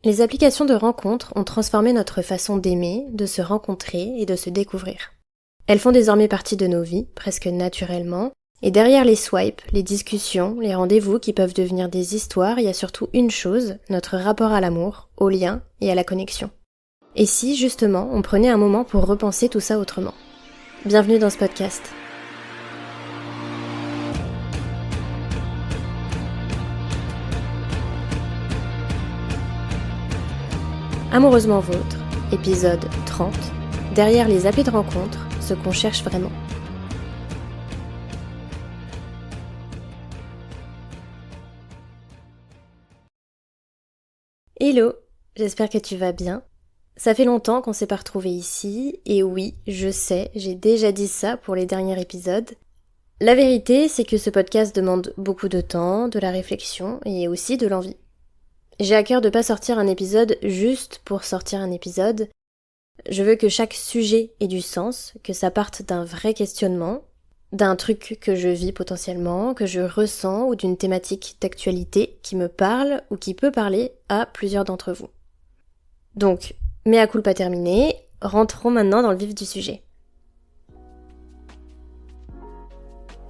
Les applications de rencontres ont transformé notre façon d'aimer, de se rencontrer et de se découvrir. Elles font désormais partie de nos vies, presque naturellement, et derrière les swipes, les discussions, les rendez-vous qui peuvent devenir des histoires, il y a surtout une chose, notre rapport à l'amour, au lien et à la connexion. Et si, justement, on prenait un moment pour repenser tout ça autrement? Bienvenue dans ce podcast. Amoureusement vôtre, épisode 30, derrière les applis de rencontre, ce qu'on cherche vraiment. Hello, j'espère que tu vas bien. Ça fait longtemps qu'on s'est pas retrouvés ici, et oui, je sais, j'ai déjà dit ça pour les derniers épisodes. La vérité, c'est que ce podcast demande beaucoup de temps, de la réflexion et aussi de l'envie. J'ai à cœur de pas sortir un épisode juste pour sortir un épisode. Je veux que chaque sujet ait du sens, que ça parte d'un vrai questionnement, d'un truc que je vis potentiellement, que je ressens ou d'une thématique d'actualité qui me parle ou qui peut parler à plusieurs d'entre vous. Donc, mea culpa terminé, rentrons maintenant dans le vif du sujet.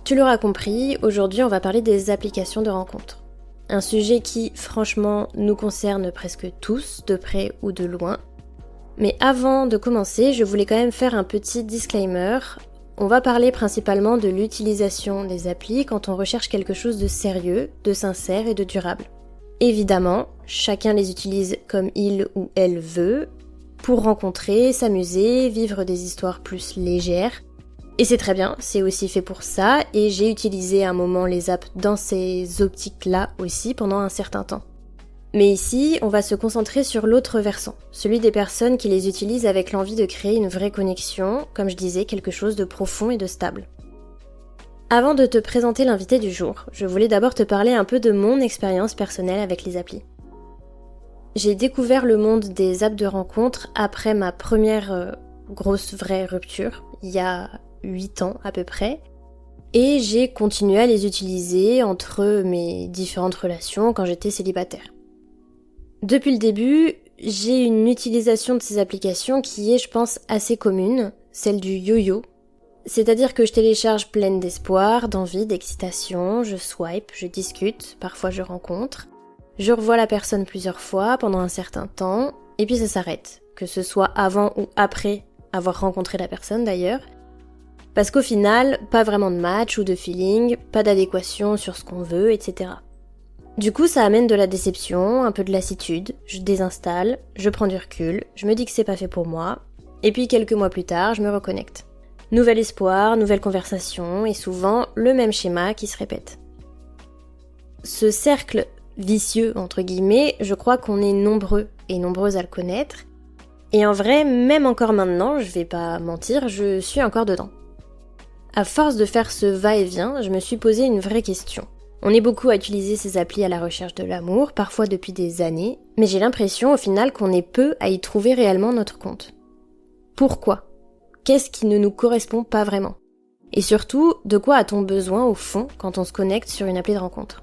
Tu l'auras compris, aujourd'hui on va parler des applications de rencontres. Un sujet qui, franchement, nous concerne presque tous, de près ou de loin. Mais avant de commencer, je voulais quand même faire un petit disclaimer. On va parler principalement de l'utilisation des applis quand on recherche quelque chose de sérieux, de sincère et de durable. Évidemment, chacun les utilise comme il ou elle veut, pour rencontrer, s'amuser, vivre des histoires plus légères. Et c'est très bien, c'est aussi fait pour ça, et j'ai utilisé à un moment les apps dans ces optiques-là aussi pendant un certain temps. Mais ici, on va se concentrer sur l'autre versant, celui des personnes qui les utilisent avec l'envie de créer une vraie connexion, comme je disais, quelque chose de profond et de stable. Avant de te présenter l'invité du jour, je voulais d'abord te parler un peu de mon expérience personnelle avec les applis. J'ai découvert le monde des apps de rencontres après ma première grosse vraie rupture, il y a 8 ans à peu près, et j'ai continué à les utiliser entre mes différentes relations quand j'étais célibataire. Depuis le début, j'ai une utilisation de ces applications qui est, je pense, assez commune, celle du yo-yo. C'est-à-dire que je télécharge pleine d'espoir, d'envie, d'excitation, je swipe, je discute, parfois je rencontre, je revois la personne plusieurs fois pendant un certain temps, et puis ça s'arrête, que ce soit avant ou après avoir rencontré la personne d'ailleurs. Parce qu'au final, pas vraiment de match ou de feeling, pas d'adéquation sur ce qu'on veut, etc. Du coup, ça amène de la déception, un peu de lassitude, je désinstalle, je prends du recul, je me dis que c'est pas fait pour moi, et puis quelques mois plus tard, je me reconnecte. Nouvel espoir, nouvelle conversation, et souvent le même schéma qui se répète. Ce cercle vicieux, entre guillemets, je crois qu'on est nombreux et nombreuses à le connaître, et en vrai, même encore maintenant, je vais pas mentir, je suis encore dedans. À force de faire ce va-et-vient, je me suis posé une vraie question. On est beaucoup à utiliser ces applis à la recherche de l'amour, parfois depuis des années, mais j'ai l'impression au final qu'on est peu à y trouver réellement notre compte. Pourquoi ? Qu'est-ce qui ne nous correspond pas vraiment ? Et surtout, de quoi a-t-on besoin au fond quand on se connecte sur une appli de rencontre ?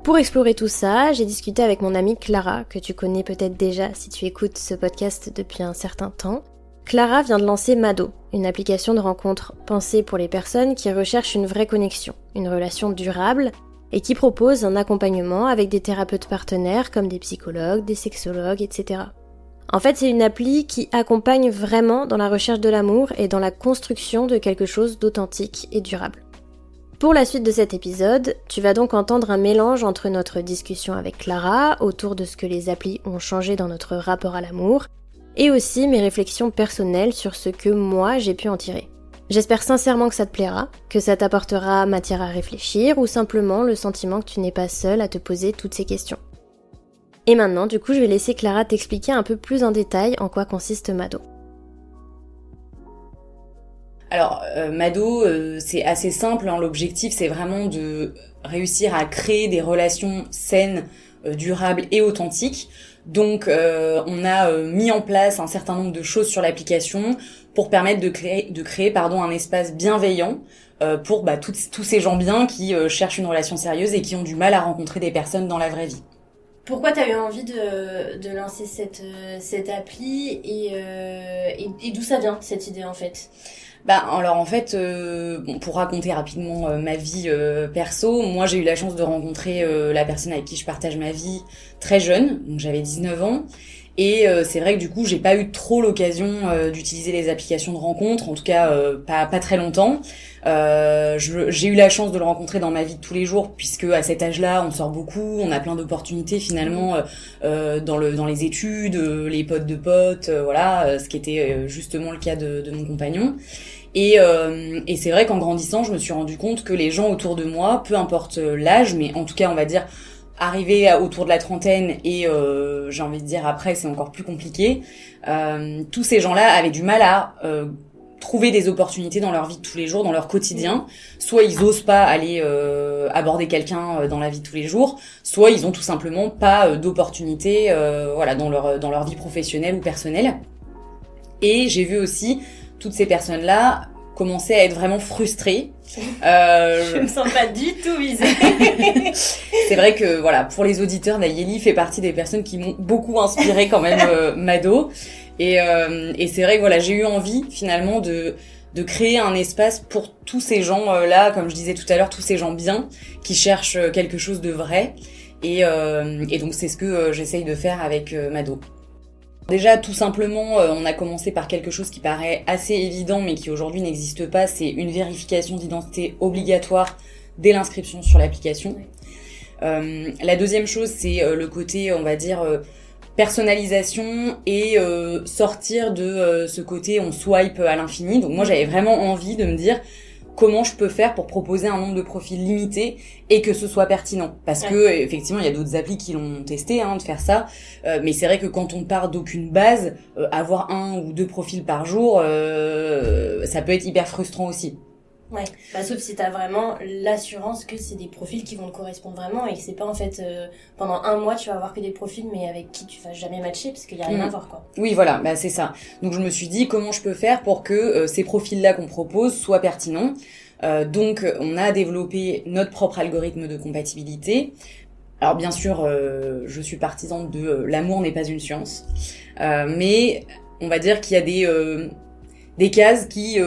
Pour explorer tout ça, j'ai discuté avec mon amie Clara, que tu connais peut-être déjà si tu écoutes ce podcast depuis un certain temps. Clara vient de lancer Mado, une application de rencontre pensée pour les personnes qui recherchent une vraie connexion, une relation durable, et qui propose un accompagnement avec des thérapeutes partenaires comme des psychologues, des sexologues, etc. En fait, c'est une appli qui accompagne vraiment dans la recherche de l'amour et dans la construction de quelque chose d'authentique et durable. Pour la suite de cet épisode, tu vas donc entendre un mélange entre notre discussion avec Clara autour de ce que les applis ont changé dans notre rapport à l'amour, et aussi mes réflexions personnelles sur ce que moi j'ai pu en tirer. J'espère sincèrement que ça te plaira, que ça t'apportera matière à réfléchir ou simplement le sentiment que tu n'es pas seule à te poser toutes ces questions. Et maintenant, du coup, je vais laisser Clara t'expliquer un peu plus en détail en quoi consiste Mado. Alors, Mado, c'est assez simple, hein. L'objectif, c'est vraiment de réussir à créer des relations saines, durables et authentiques. Donc, on a mis en place un certain nombre de choses sur l'application pour permettre de créer un espace bienveillant pour tous ces gens bien qui cherchent une relation sérieuse et qui ont du mal à rencontrer des personnes dans la vraie vie. Pourquoi t'as eu envie de lancer cette appli et d'où ça vient cette idée en fait? Alors en fait, pour raconter rapidement ma vie perso, moi j'ai eu la chance de rencontrer la personne avec qui je partage ma vie très jeune, donc j'avais 19 ans. Et c'est vrai que du coup, j'ai pas eu trop l'occasion d'utiliser les applications de rencontres, en tout cas pas très longtemps. J'ai eu la chance de le rencontrer dans ma vie de tous les jours, puisque à cet âge-là, on sort beaucoup, on a plein d'opportunités finalement dans les études, les potes de potes, voilà, ce qui était justement le cas de mon compagnon. Et c'est vrai qu'en grandissant, je me suis rendu compte que les gens autour de moi, peu importe l'âge, mais en tout cas, on va dire arrivé autour de la trentaine et j'ai envie de dire après c'est encore plus compliqué, tous ces gens-là avaient du mal à trouver des opportunités dans leur vie de tous les jours, dans leur quotidien. Soit ils osent pas aller aborder quelqu'un dans la vie de tous les jours, soit ils ont tout simplement pas d'opportunités voilà, dans leur vie professionnelle ou personnelle. Et j'ai vu aussi toutes ces personnes-là commencer à être vraiment frustrées. Je me sens pas du tout visée. C'est vrai que voilà, pour les auditeurs, Nayeli fait partie des personnes qui m'ont beaucoup inspiré quand même Mado. Et c'est vrai que voilà, j'ai eu envie finalement de créer un espace pour tous ces gens là, comme je disais tout à l'heure, tous ces gens bien qui cherchent quelque chose de vrai. Et donc c'est ce que j'essaye de faire avec Mado. Déjà, tout simplement, on a commencé par quelque chose qui paraît assez évident, mais qui aujourd'hui n'existe pas, c'est une vérification d'identité obligatoire dès l'inscription sur l'application. La deuxième chose, c'est le côté, on va dire, personnalisation et sortir de ce côté on swipe à l'infini. Donc moi, j'avais vraiment envie de me dire comment je peux faire pour proposer un nombre de profils limité et que ce soit pertinent. Parce que effectivement, il y a d'autres applis qui l'ont testé de faire ça, mais c'est vrai que quand on part d'aucune base, avoir 1 ou 2 profils par jour, ça peut être hyper frustrant aussi. Ouais, sauf si t'as vraiment l'assurance que c'est des profils qui vont te correspondre vraiment et que c'est pas en fait pendant 1 mois tu vas avoir que des profils mais avec qui tu vas jamais matcher parce qu'il y a rien à voir quoi. Oui voilà, c'est ça. Donc je me suis dit comment je peux faire pour que ces profils-là qu'on propose soient pertinents. Donc on a développé notre propre algorithme de compatibilité. Alors bien sûr, je suis partisane de l'amour n'est pas une science, mais on va dire qu'il y a des cases qui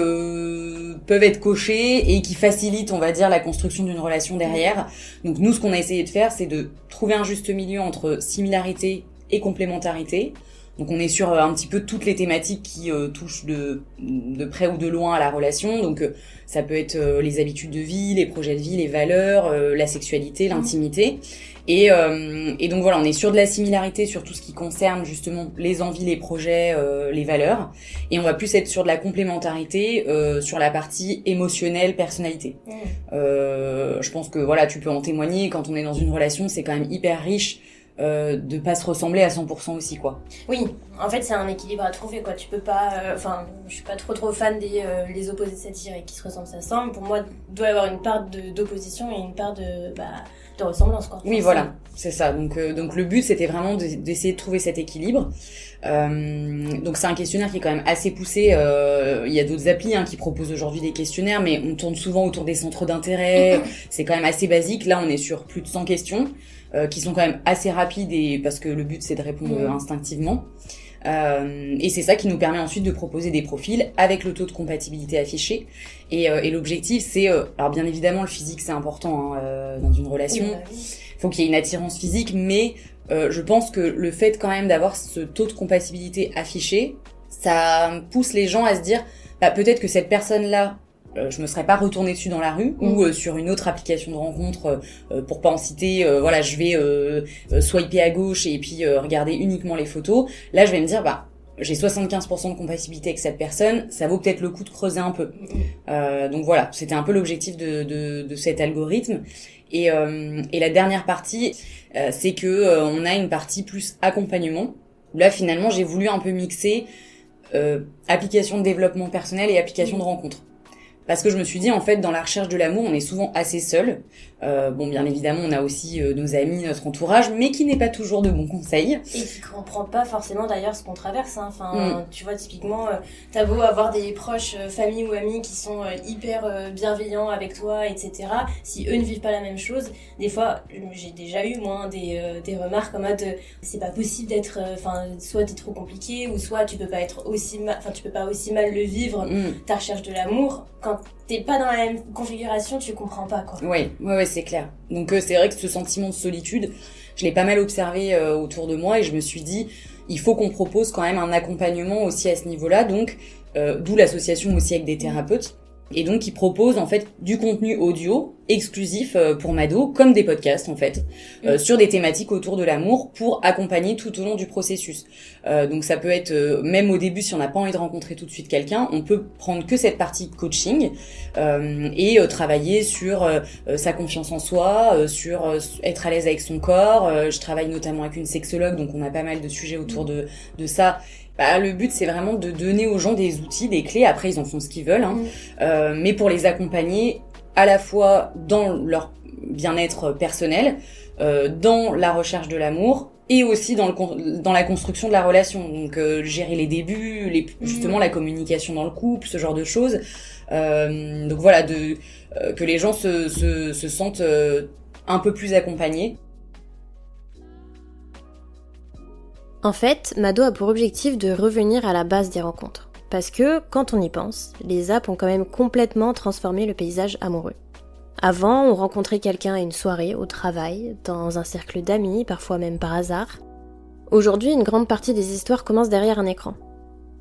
peuvent être cochées et qui facilitent, on va dire, la construction d'une relation derrière. Donc nous, ce qu'on a essayé de faire, c'est de trouver un juste milieu entre similarité et complémentarité. Donc on est sur un petit peu toutes les thématiques qui touchent de près ou de loin à la relation. Donc ça peut être les habitudes de vie, les projets de vie, les valeurs, la sexualité, l'intimité. Et donc voilà, on est sur de la similarité sur tout ce qui concerne justement les envies, les projets, les valeurs. Et on va plus être sur de la complémentarité sur la partie émotionnelle, personnalité. Je pense que voilà, tu peux en témoigner, quand on est dans une relation, c'est quand même hyper riche de pas se ressembler à 100% aussi quoi. Oui, en fait c'est un équilibre à trouver quoi. Tu peux pas, je suis pas trop fan des les opposés s'attirent et qui se ressemblent s'assemblent. Pour moi, il doit y avoir une part d'opposition et une part de ressemblance quoi. Oui voilà, c'est ça. Donc le but c'était vraiment d'essayer de trouver cet équilibre. Donc c'est un questionnaire qui est quand même assez poussé. Il y a d'autres applis qui proposent aujourd'hui des questionnaires, mais on tourne souvent autour des centres d'intérêt. C'est quand même assez basique. Là on est sur plus de 100 questions. Qui sont quand même assez rapides et parce que le but c'est de répondre instinctivement. Et c'est ça qui nous permet ensuite de proposer des profils avec le taux de compatibilité affiché. Et l'objectif c'est, alors bien évidemment le physique c'est important dans une relation. Faut qu'il y ait une attirance physique, mais je pense que le fait quand même d'avoir ce taux de compatibilité affiché, ça pousse les gens à se dire peut-être que cette personne-là, je me serais pas retournée dessus dans la rue ou sur une autre application de rencontre pour pas en citer, je vais swiper à gauche et puis regarder uniquement les photos. Là je vais me dire j'ai 75% de compatibilité avec cette personne, ça vaut peut-être le coup de creuser un peu. Donc voilà, c'était un peu l'objectif de cet algorithme. Et la dernière partie, c'est que on a une partie plus accompagnement. Où là finalement j'ai voulu un peu mixer application de développement personnel et application de rencontre. Parce que je me suis dit, en fait, dans la recherche de l'amour, on est souvent assez seul. Bon, bien évidemment, on a aussi nos amis, notre entourage, mais qui n'est pas toujours de bons conseils. Et qui comprend pas forcément d'ailleurs ce qu'on traverse. Hein. Enfin, tu vois, typiquement, t'as beau avoir des proches, famille ou amis qui sont hyper bienveillants avec toi, etc. Si eux ne vivent pas la même chose, des fois, j'ai déjà eu moi des remarques en mode c'est pas possible d'être, soit t'es trop compliqué, ou soit tu peux pas être aussi mal, tu peux pas aussi mal le vivre. Ta recherche de l'amour, quand t'es pas dans la même configuration, tu comprends pas, quoi. Ouais, c'est clair. Donc c'est vrai que ce sentiment de solitude, je l'ai pas mal observé autour de moi et je me suis dit, il faut qu'on propose quand même un accompagnement aussi à ce niveau-là, donc d'où l'association aussi avec des thérapeutes. Et donc, ils proposent en fait du contenu audio exclusif pour Mado, comme des podcasts en fait, sur des thématiques autour de l'amour pour accompagner tout au long du processus. Donc, ça peut être, même au début, si on n'a pas envie de rencontrer tout de suite quelqu'un, on peut prendre que cette partie coaching et travailler sur sa confiance en soi, sur être à l'aise avec son corps. Je travaille notamment avec une sexologue, donc on a pas mal de sujets autour de ça. Bah, le but, c'est vraiment de donner aux gens des outils, des clés. Après, ils en font ce qu'ils veulent, hein. Mais pour les accompagner à la fois dans leur bien-être personnel, dans la recherche de l'amour et aussi dans la construction de la relation. Donc, gérer les débuts, justement la communication dans le couple, ce genre de choses. Donc voilà, que les gens se sentent un peu plus accompagnés. En fait, Mado a pour objectif de revenir à la base des rencontres. Parce que, quand on y pense, les apps ont quand même complètement transformé le paysage amoureux. Avant, on rencontrait quelqu'un à une soirée, au travail, dans un cercle d'amis, parfois même par hasard. Aujourd'hui, une grande partie des histoires commencent derrière un écran.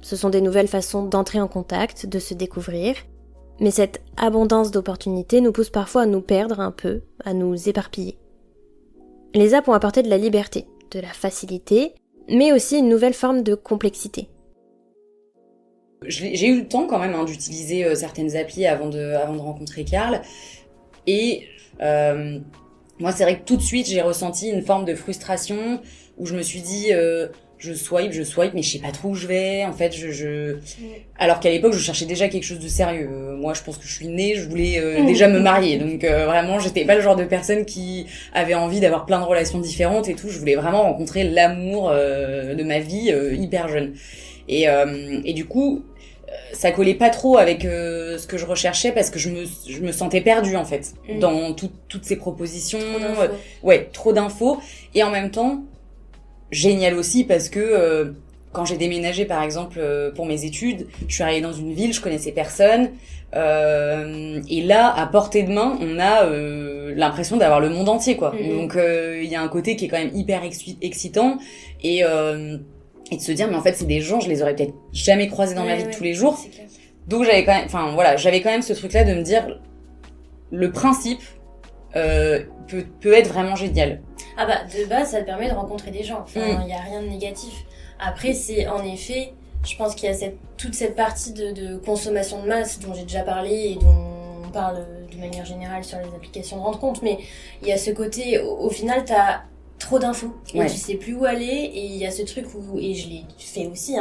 Ce sont des nouvelles façons d'entrer en contact, de se découvrir. Mais cette abondance d'opportunités nous pousse parfois à nous perdre un peu, à nous éparpiller. Les apps ont apporté de la liberté, de la facilité, mais aussi une nouvelle forme de complexité. J'ai eu le temps quand même d'utiliser certaines applis avant de rencontrer Karl. Et moi, c'est vrai que tout de suite, j'ai ressenti une forme de frustration où je me suis dit, je swipe, mais je sais pas trop où je vais. En fait, alors qu'à l'époque, je cherchais déjà quelque chose de sérieux. Moi, je pense que je suis née, je voulais déjà me marier. Donc vraiment, j'étais pas le genre de personne qui avait envie d'avoir plein de relations différentes et tout. Je voulais vraiment rencontrer l'amour de ma vie hyper jeune. Et du coup, ça collait pas trop avec ce que je recherchais parce que je me sentais perdue en fait dans toutes ces propositions. Trop d'infos. Et en même temps, génial aussi parce que quand j'ai déménagé par exemple pour mes études, je suis arrivée dans une ville, je connaissais personne et là à portée de main on a l'impression d'avoir le monde entier quoi. Donc il y a un côté qui est quand même hyper excitant et de se dire mais en fait c'est des gens, je les aurais peut-être jamais croisés dans ma vie de tous les jours. Donc j'avais quand même ce truc là de me dire le principe peut être vraiment génial. Ah bah, de base, ça te permet de rencontrer des gens. Enfin, y a rien de négatif. Après, c'est en effet, je pense qu'il y a toute cette partie de consommation de masse dont j'ai déjà parlé et dont on parle de manière générale sur les applications de rencontres. Mais il y a ce côté, au final, t'as trop d'infos et tu sais plus où aller. Et il y a ce truc où, et je l'ai fait aussi,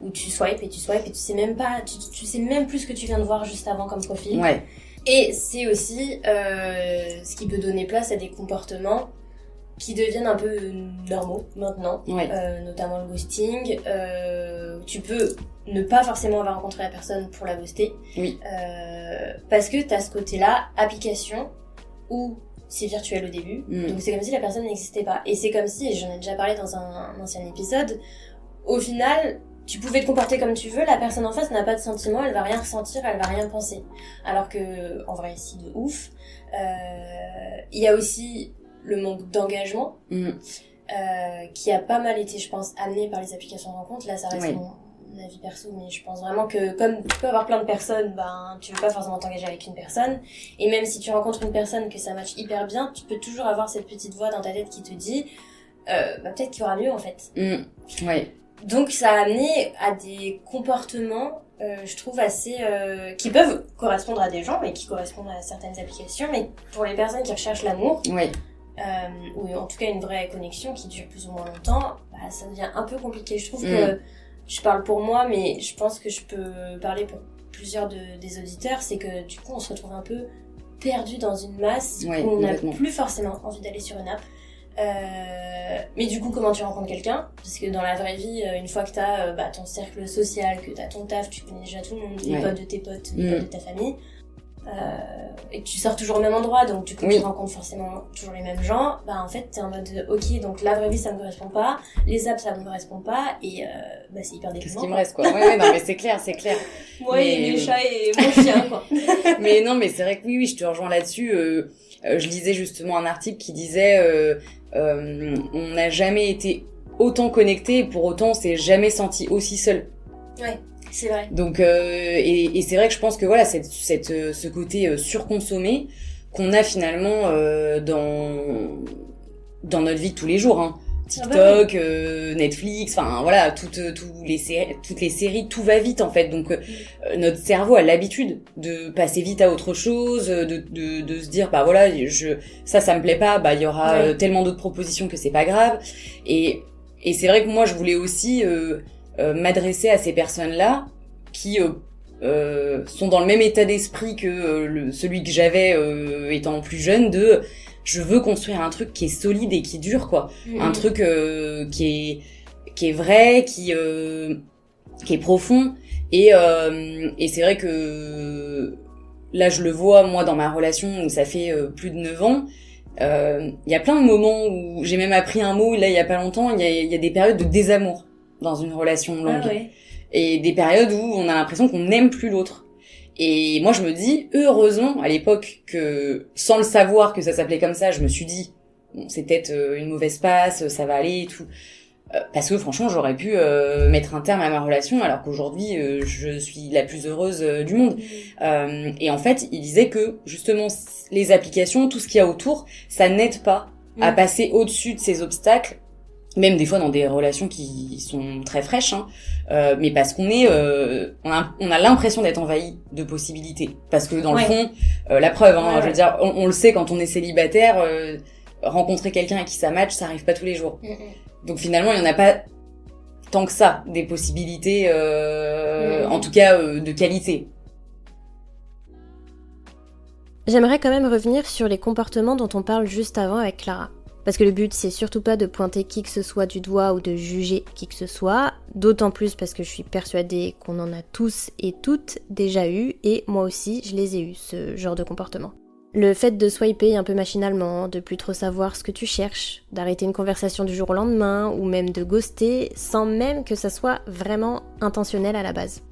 où tu swipes et tu sais même pas, tu sais même plus ce que tu viens de voir juste avant comme profil. Ouais. Et c'est aussi ce qui peut donner place à des comportements qui deviennent un peu normaux maintenant, notamment le ghosting. Tu peux ne pas forcément avoir rencontré la personne pour la ghoster, parce que t'as ce côté-là, application, où c'est virtuel au début, donc c'est comme si la personne n'existait pas. Et c'est comme si, et j'en ai déjà parlé dans un ancien épisode, au final, tu pouvais te comporter comme tu veux, la personne en face n'a pas de sentiment, elle va rien ressentir, elle va rien penser. Alors que, en vrai, si de ouf, il y a aussi le manque d'engagement, qui a pas mal été, je pense, amené par les applications de rencontres. Là, ça reste mon avis perso, mais je pense vraiment que comme tu peux avoir plein de personnes, tu veux pas forcément t'engager avec une personne. Et même si tu rencontres une personne que ça match hyper bien, tu peux toujours avoir cette petite voix dans ta tête qui te dit peut-être qu'il y aura mieux, en fait. Donc, ça a amené à des comportements, je trouve, assez... qui peuvent correspondre à des gens et qui correspondent à certaines applications, mais pour les personnes qui recherchent l'amour... ou en tout cas une vraie connexion qui dure plus ou moins longtemps, ça devient un peu compliqué. Je trouve que, je parle pour moi, mais je pense que je peux parler pour plusieurs des auditeurs, c'est que du coup on se retrouve un peu perdu dans une masse où on n'a plus forcément envie d'aller sur une app. Mais du coup, comment tu rencontres quelqu'un? Parce que dans la vraie vie, une fois que t'as ton cercle social, que t'as ton taf, tu connais déjà tout le monde, les potes de tes potes, les potes de ta famille, et que tu sors toujours au même endroit, donc tu rencontres forcément toujours les mêmes gens, en fait t'es en mode ok, donc la vraie vie ça me correspond pas, les apps ça me correspond pas, et c'est hyper déprimant. Qu'est-ce qui me reste quoi? Ouais, non mais c'est clair. Moi et mes chats et mon chien quoi. Mais non, mais c'est vrai que oui, je te rejoins là-dessus. Je lisais justement un article qui disait on n'a jamais été autant connecté, et pour autant on s'est jamais senti aussi seul. Ouais. C'est vrai. Donc et c'est vrai que je pense que voilà ce côté surconsommé qu'on a finalement dans notre vie de tous les jours, hein. TikTok, Netflix, enfin voilà, toutes les séries, tout va vite en fait. Donc notre cerveau a l'habitude de passer vite à autre chose, de se dire voilà, ça me plaît pas, il y aura tellement d'autres propositions que c'est pas grave. Et c'est vrai que moi je voulais aussi m'adresser à ces personnes-là qui sont dans le même état d'esprit que celui que j'avais étant plus jeune, je veux construire un truc qui est solide et qui dure quoi, un truc qui est vrai, qui est profond, et c'est vrai que là je le vois moi dans ma relation où ça fait plus de 9 ans. Il y a plein de moments où j'ai même appris un mot là il y a pas longtemps, il y a des périodes de désamour dans une relation longue. Et des périodes où on a l'impression qu'on n'aime plus l'autre. Et moi je me dis heureusement à l'époque que sans le savoir que ça s'appelait comme ça, je me suis dit bon, c'est peut-être une mauvaise passe, ça va aller et tout. Parce que franchement j'aurais pu mettre un terme à ma relation alors qu'aujourd'hui je suis la plus heureuse du monde. Et en fait il disait que justement les applications, tout ce qu'il y a autour, ça n'aide pas à passer au-dessus de ces obstacles, même des fois dans des relations qui sont très fraîches, hein, mais parce qu'on est on a l'impression d'être envahi de possibilités, parce que dans le fond la preuve, hein, je veux dire on le sait quand on est célibataire, rencontrer quelqu'un avec qui ça match, ça arrive pas tous les jours. Donc finalement il y en a pas tant que ça des possibilités en tout cas de qualité. J'aimerais quand même revenir sur les comportements dont on parle juste avant avec Clara. Parce que le but, c'est surtout pas de pointer qui que ce soit du doigt ou de juger qui que ce soit, d'autant plus parce que je suis persuadée qu'on en a tous et toutes déjà eu, et moi aussi, je les ai eus, ce genre de comportement. Le fait de swiper un peu machinalement, de plus trop savoir ce que tu cherches, d'arrêter une conversation du jour au lendemain, ou même de ghoster, sans même que ça soit vraiment intentionnel à la base.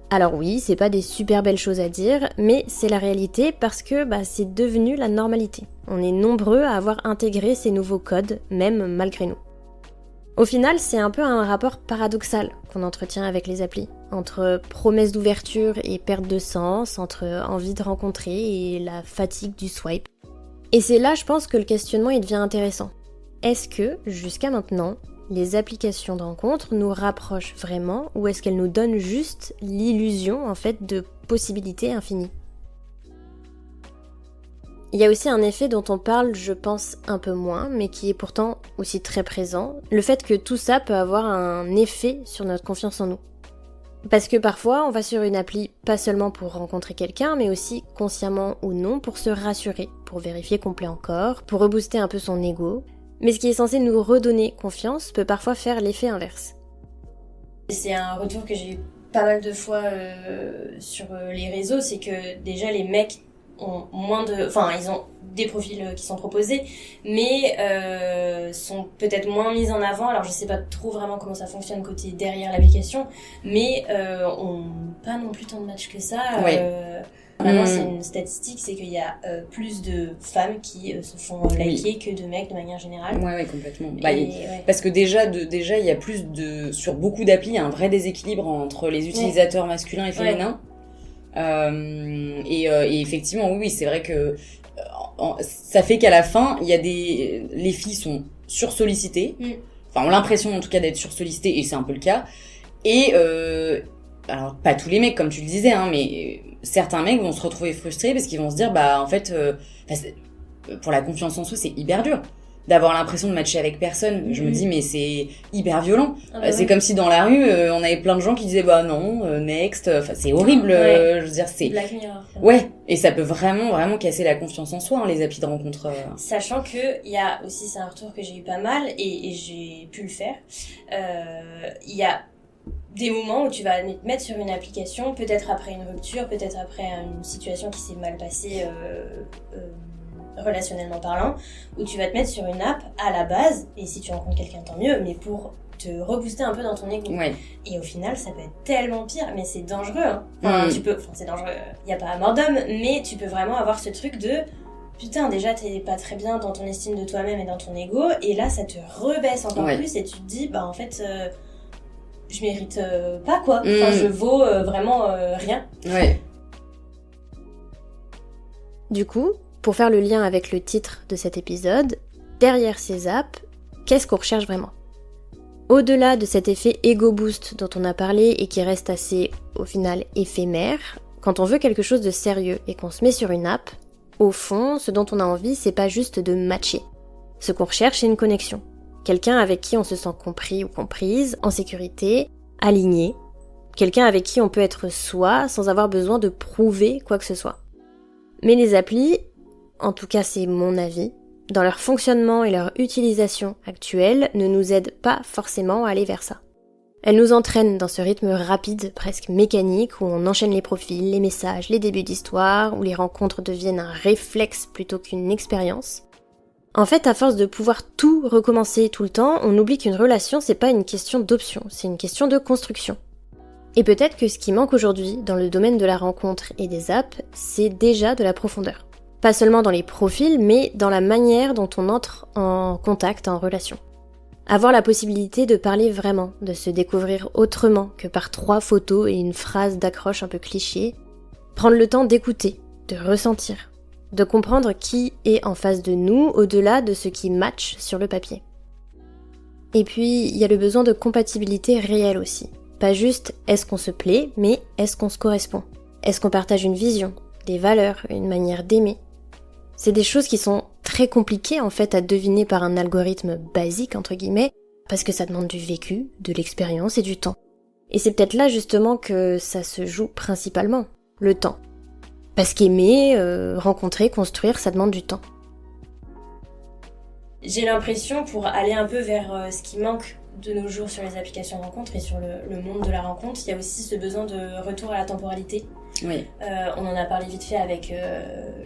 Alors oui, c'est pas des super belles choses à dire, mais c'est la réalité parce que c'est devenu la normalité. On est nombreux à avoir intégré ces nouveaux codes, même malgré nous. Au final, c'est un peu un rapport paradoxal qu'on entretient avec les applis, entre promesses d'ouverture et perte de sens, entre envie de rencontrer et la fatigue du swipe. Et c'est là, je pense, que le questionnement il devient intéressant. Est-ce que, jusqu'à maintenant, les applications de rencontres nous rapprochent vraiment, ou est-ce qu'elles nous donnent juste l'illusion en fait de possibilités infinies? Il y a aussi un effet dont on parle, je pense, un peu moins, mais qui est pourtant aussi très présent, le fait que tout ça peut avoir un effet sur notre confiance en nous. Parce que parfois, on va sur une appli pas seulement pour rencontrer quelqu'un, mais aussi consciemment ou non pour se rassurer, pour vérifier qu'on plaît encore, pour rebooster un peu son ego. Mais ce qui est censé nous redonner confiance peut parfois faire l'effet inverse. C'est un retour que j'ai eu pas mal de fois sur les réseaux, c'est que déjà les mecs ont moins de... Enfin, ils ont des profils qui sont proposés, mais sont peut-être moins mis en avant. Alors je sais pas trop vraiment comment ça fonctionne côté derrière l'application, mais ont pas non plus tant de matchs que ça. Vraiment, c'est une statistique, c'est qu'il y a plus de femmes qui se font liker que de mecs de manière générale. Ouais, complètement. Parce que déjà, il y a plus de... Sur beaucoup d'applis, il y a un vrai déséquilibre entre les utilisateurs masculins et féminins. Et effectivement, oui, c'est vrai que ça fait qu'à la fin, les filles sont sursollicitées. Enfin, ont l'impression en tout cas d'être sursollicitées, et c'est un peu le cas. Et alors pas tous les mecs comme tu le disais, hein, mais certains mecs vont se retrouver frustrés parce qu'ils vont se dire en fait pour la confiance en soi c'est hyper dur. d'avoir l'impression de matcher avec personne. Je me dis, mais c'est hyper violent. C'est oui. comme si dans la rue, on avait plein de gens qui disaient, bah non, next. Enfin, c'est horrible. Je veux dire, c'est... Black Mirror. Ouais. Et ça peut vraiment, vraiment casser la confiance en soi, hein, les applis de rencontre. Sachant que il y a aussi, c'est un retour que j'ai eu pas mal et j'ai pu le faire. Il y a des moments où tu vas te mettre sur une application, peut-être après une rupture, peut-être après une situation qui s'est mal passée relationnellement parlant, où tu vas te mettre sur une app à la base, et si tu rencontres quelqu'un tant mieux, mais pour te rebooster un peu dans ton ego. Ouais. Et au final, ça peut être tellement pire, mais c'est dangereux. Hein. Enfin, c'est dangereux, il n'y a pas à mort d'homme, mais tu peux vraiment avoir ce truc de putain, déjà t'es pas très bien dans ton estime de toi-même et dans ton ego, et là ça te rebaisse encore plus, et tu te dis, bah en fait, je mérite pas quoi. Enfin, je vaux vraiment rien. Ouais. Du coup, pour faire le lien avec le titre de cet épisode, derrière ces apps, qu'est-ce qu'on recherche vraiment ? Au-delà de cet effet ego boost dont on a parlé et qui reste assez, au final, éphémère, quand on veut quelque chose de sérieux et qu'on se met sur une app, au fond, ce dont on a envie, c'est pas juste de matcher. Ce qu'on recherche, c'est une connexion. Quelqu'un avec qui on se sent compris ou comprise, en sécurité, aligné. Quelqu'un avec qui on peut être soi sans avoir besoin de prouver quoi que ce soit. Mais les applis, en tout cas c'est mon avis, dans leur fonctionnement et leur utilisation actuelle, ne nous aident pas forcément à aller vers ça. Elles nous entraînent dans ce rythme rapide, presque mécanique, où on enchaîne les profils, les messages, les débuts d'histoire, où les rencontres deviennent un réflexe plutôt qu'une expérience. En fait, à force de pouvoir tout recommencer tout le temps, on oublie qu'une relation, c'est pas une question d'option, c'est une question de construction. Et peut-être que ce qui manque aujourd'hui dans le domaine de la rencontre et des apps, c'est déjà de la profondeur. Pas seulement dans les profils, mais dans la manière dont on entre en contact, en relation. Avoir la possibilité de parler vraiment, de se découvrir autrement que par 3 photos et une phrase d'accroche un peu cliché. Prendre le temps d'écouter, de ressentir, de comprendre qui est en face de nous au-delà de ce qui match sur le papier. Et puis, il y a le besoin de compatibilité réelle aussi. Pas juste est-ce qu'on se plaît, mais est-ce qu'on se correspond ? Est-ce qu'on partage une vision, des valeurs, une manière d'aimer ? C'est des choses qui sont très compliquées en fait à deviner par un algorithme basique entre guillemets, parce que ça demande du vécu, de l'expérience et du temps. Et c'est peut-être là justement que ça se joue principalement, le temps. Parce qu'aimer, rencontrer, construire, ça demande du temps. J'ai l'impression, pour aller un peu vers ce qui manque de nos jours sur les applications de rencontre et sur le monde de la rencontre, il y a aussi ce besoin de retour à la temporalité. Oui. On en a parlé vite fait avec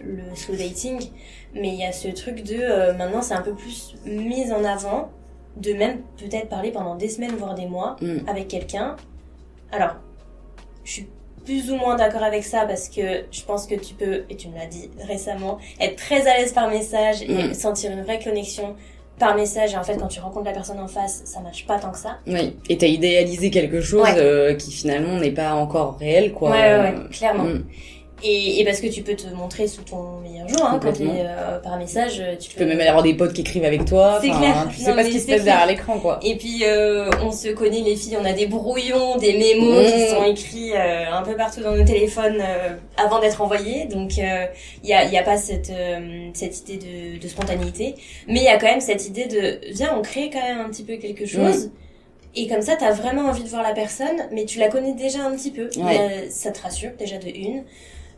le slow dating, mais il y a ce truc de maintenant c'est un peu plus mis en avant, de même peut-être parler pendant des semaines voire des mois avec quelqu'un. Alors, je suis plus ou moins d'accord avec ça parce que je pense que tu peux, et tu me l'as dit récemment, être très à l'aise par message et sentir une vraie connexion par message, et en fait quand tu rencontres la personne en face, ça marche pas tant que ça. Oui, et t'as idéalisé quelque chose qui finalement n'est pas encore réel, quoi. Ouais, clairement. Et parce que tu peux te montrer sous ton meilleur jour, hein, quand t'es par message. Tu peux même avoir des potes qui écrivent avec toi. C'est clair. Tu sais pas ce qui se passe derrière l'écran, quoi. Et puis, on se connaît les filles, on a des brouillons, des mémos qui sont écrits un peu partout dans nos téléphones avant d'être envoyés. Donc, y a pas cette idée de spontanéité. Mais il y a quand même cette idée de, viens, on crée quand même un petit peu quelque chose. Et comme ça, t'as vraiment envie de voir la personne, mais tu la connais déjà un petit peu. Ça te rassure, déjà de une.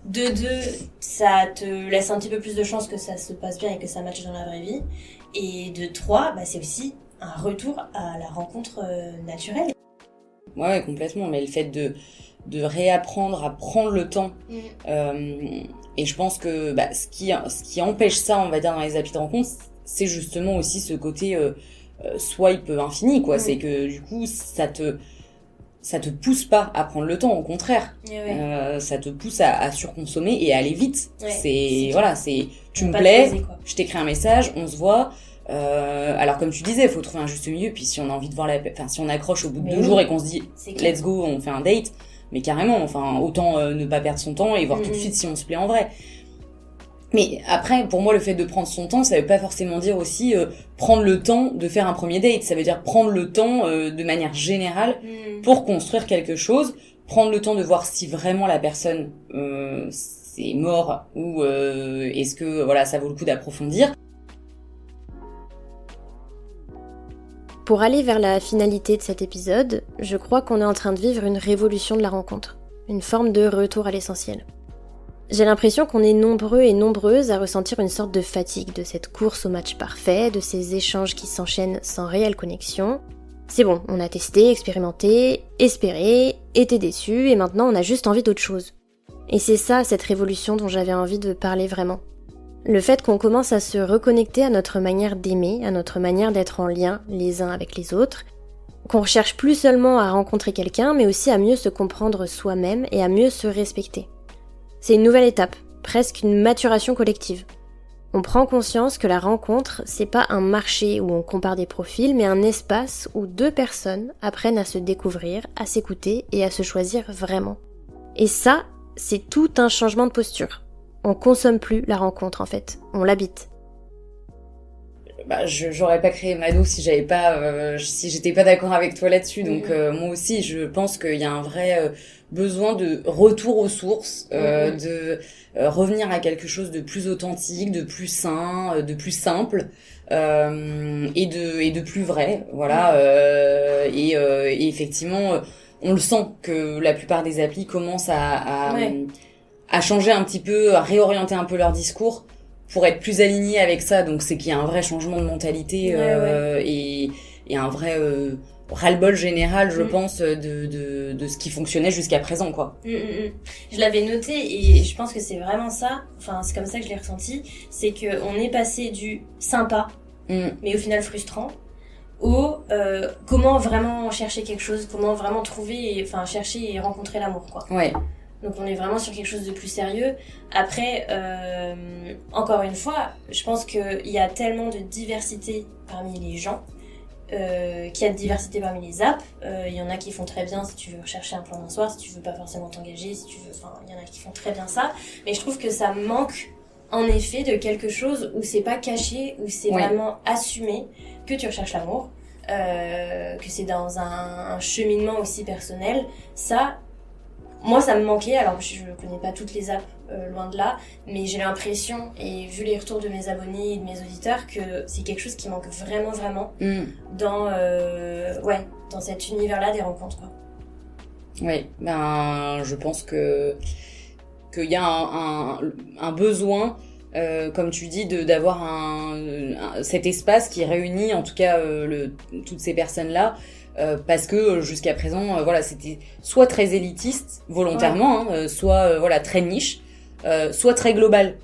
De deux, ça te laisse un petit peu plus de chance que ça se passe bien et que ça matche dans la vraie vie. Et de trois, c'est aussi un retour à la rencontre naturelle. Ouais, complètement. Mais le fait de réapprendre à prendre le temps. Et je pense que ce qui empêche ça, on va dire, dans les applis de rencontre, c'est justement aussi ce côté swipe infini, quoi. C'est que du coup, ça te pousse pas à prendre le temps, au contraire. Ça te pousse à surconsommer et à aller vite. Tu me plais, je t'écris un message, on se voit. Alors comme tu disais, il faut trouver un juste milieu. Puis si on a envie de voir si on accroche au bout de 2 jours et qu'on se dit let's go, on fait un date, mais carrément, autant ne pas perdre son temps et voir tout de suite si on se plaît en vrai. Mais après, pour moi, le fait de prendre son temps, ça veut pas forcément dire aussi prendre le temps de faire un premier date. Ça veut dire prendre le temps de manière générale pour construire quelque chose, prendre le temps de voir si vraiment la personne c'est mort ou est-ce que ça vaut le coup d'approfondir. Pour aller vers la finalité de cet épisode, je crois qu'on est en train de vivre une révolution de la rencontre, une forme de retour à l'essentiel. J'ai l'impression qu'on est nombreux et nombreuses à ressentir une sorte de fatigue de cette course au match parfait, de ces échanges qui s'enchaînent sans réelle connexion. C'est bon, on a testé, expérimenté, espéré, été déçu, et maintenant on a juste envie d'autre chose. Et c'est ça, cette révolution dont j'avais envie de parler vraiment. Le fait qu'on commence à se reconnecter à notre manière d'aimer, à notre manière d'être en lien les uns avec les autres, qu'on recherche plus seulement à rencontrer quelqu'un, mais aussi à mieux se comprendre soi-même et à mieux se respecter. C'est une nouvelle étape, presque une maturation collective. On prend conscience que la rencontre, c'est pas un marché où on compare des profils, mais un espace où deux personnes apprennent à se découvrir, à s'écouter et à se choisir vraiment. Et ça, c'est tout un changement de posture. On consomme plus la rencontre en fait, on l'habite. J'aurais pas créé Mado si j'étais pas d'accord avec toi là-dessus. Donc moi aussi, je pense qu'il y a un vrai besoin de retour aux sources, de revenir à quelque chose de plus authentique, de plus sain, de plus simple et de plus vrai. Voilà. Et effectivement, on le sent que la plupart des applis commencent à changer un petit peu, à réorienter un peu leur discours pour être plus alignés avec ça. Donc c'est qu'il y a un vrai changement de mentalité et un vrai ras-le-bol général, je pense, de ce qui fonctionnait jusqu'à présent, quoi. Je l'avais noté et je pense que c'est vraiment ça, enfin c'est comme ça que je l'ai ressenti, c'est qu'on est passé du sympa, mais au final frustrant, au comment vraiment chercher quelque chose, comment vraiment trouver, enfin chercher et rencontrer l'amour, quoi. Ouais. Donc on est vraiment sur quelque chose de plus sérieux. Après, encore une fois, je pense qu'il y a tellement de diversité parmi les gens, qu'il y a de diversité parmi les apps. Il y en a qui font très bien si tu veux rechercher un plan d'un soir, si tu veux pas forcément t'engager, si tu veux... Enfin, il y en a qui font très bien ça. Mais je trouve que ça manque, en effet, de quelque chose où c'est pas caché, où c'est vraiment assumé que tu recherches l'amour, que c'est dans un cheminement aussi personnel. Ça... Moi, ça me manquait, alors je connais pas toutes les apps, loin de là, mais j'ai l'impression, et vu les retours de mes abonnés et de mes auditeurs, que c'est quelque chose qui manque vraiment, vraiment dans cet univers-là des rencontres, quoi. Oui, je pense qu'il y a un besoin, comme tu dis, d'avoir cet espace qui réunit, en tout cas, toutes ces personnes-là. Parce que jusqu'à présent, c'était soit très élitiste volontairement, soit très niche, soit très global.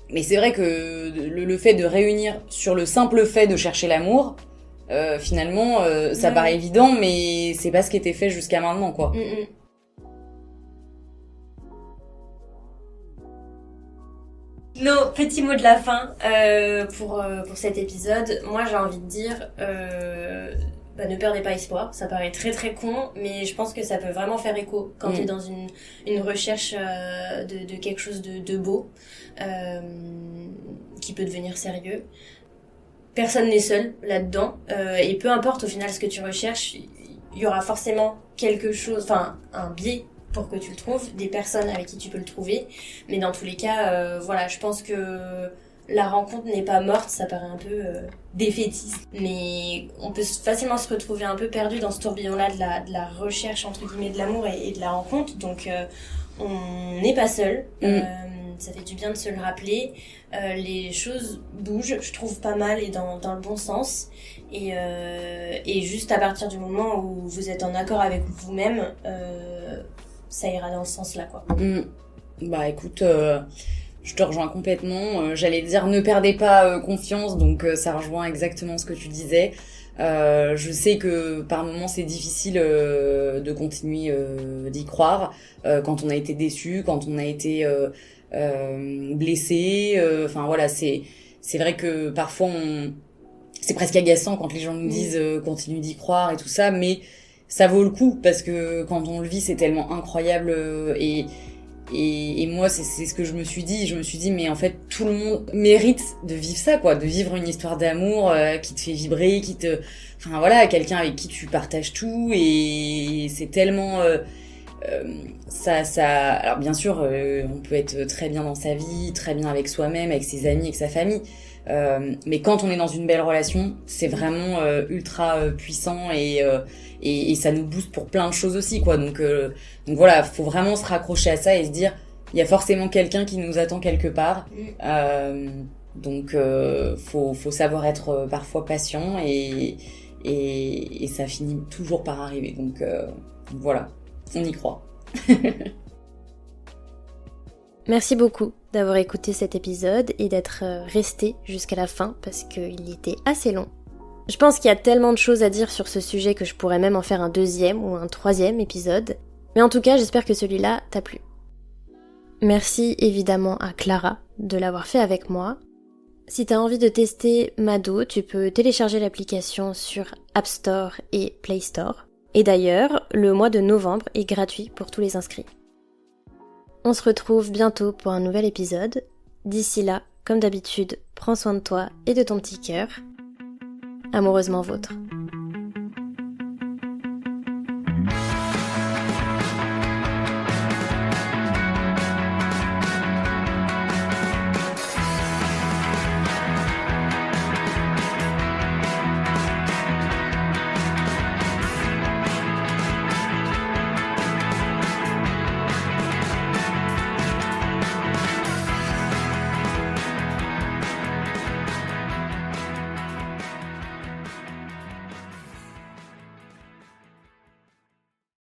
Mais c'est vrai que le fait de réunir sur le simple fait de chercher l'amour, finalement, ça paraît évident, mais c'est pas ce qui était fait jusqu'à maintenant, quoi. Nos petits mots de la fin pour cet épisode. Moi, j'ai envie de dire... ne perdez pas espoir, ça paraît très très con, mais je pense que ça peut vraiment faire écho quand t'es dans une recherche de quelque chose de beau, qui peut devenir sérieux. Personne n'est seul là-dedans, et peu importe au final ce que tu recherches, il y aura forcément quelque chose, enfin un biais pour que tu le trouves, des personnes avec qui tu peux le trouver, mais dans tous les cas, je pense que la rencontre n'est pas morte, ça paraît un peu défaitiste. Mais on peut facilement se retrouver un peu perdu dans ce tourbillon-là de la recherche, entre guillemets, de l'amour et de la rencontre. Donc, on n'est pas seul. Ça fait du bien de se le rappeler. Les choses bougent, je trouve, pas mal et dans le bon sens. Et juste à partir du moment où vous êtes en accord avec vous-même, ça ira dans ce sens-là, quoi. Écoute... Je te rejoins complètement. J'allais dire ne perdez pas confiance, donc ça rejoint exactement ce que tu disais. Je sais que par moments c'est difficile de continuer d'y croire quand on a été déçu, quand on a été blessé. C'est vrai que parfois c'est presque agaçant quand les gens nous disent continue d'y croire et tout ça, mais ça vaut le coup parce que quand on le vit c'est tellement incroyable et moi, c'est ce que je me suis dit. Je me suis dit, mais en fait, tout le monde mérite de vivre ça, quoi. De vivre une histoire d'amour qui te fait vibrer, quelqu'un avec qui tu partages tout. Et c'est tellement... alors bien sûr, on peut être très bien dans sa vie, très bien avec soi-même, avec ses amis, avec sa famille. Mais quand on est dans une belle relation, c'est vraiment ultra puissant et ça nous booste pour plein de choses aussi, quoi. Donc voilà, faut vraiment se raccrocher à ça et se dire, il y a forcément quelqu'un qui nous attend quelque part. Donc faut savoir être parfois patient et ça finit toujours par arriver. Donc voilà, on y croit. Merci beaucoup d'avoir écouté cet épisode et d'être resté jusqu'à la fin parce qu'il était assez long. Je pense qu'il y a tellement de choses à dire sur ce sujet que je pourrais même en faire un 2e ou un 3e épisode. Mais en tout cas, j'espère que celui-là t'a plu. Merci évidemment à Clara de l'avoir fait avec moi. Si t'as envie de tester Mado, tu peux télécharger l'application sur App Store et Play Store. Et d'ailleurs, le mois de novembre est gratuit pour tous les inscrits. On se retrouve bientôt pour un nouvel épisode. D'ici là, comme d'habitude, prends soin de toi et de ton petit cœur. Amoureusement vôtre.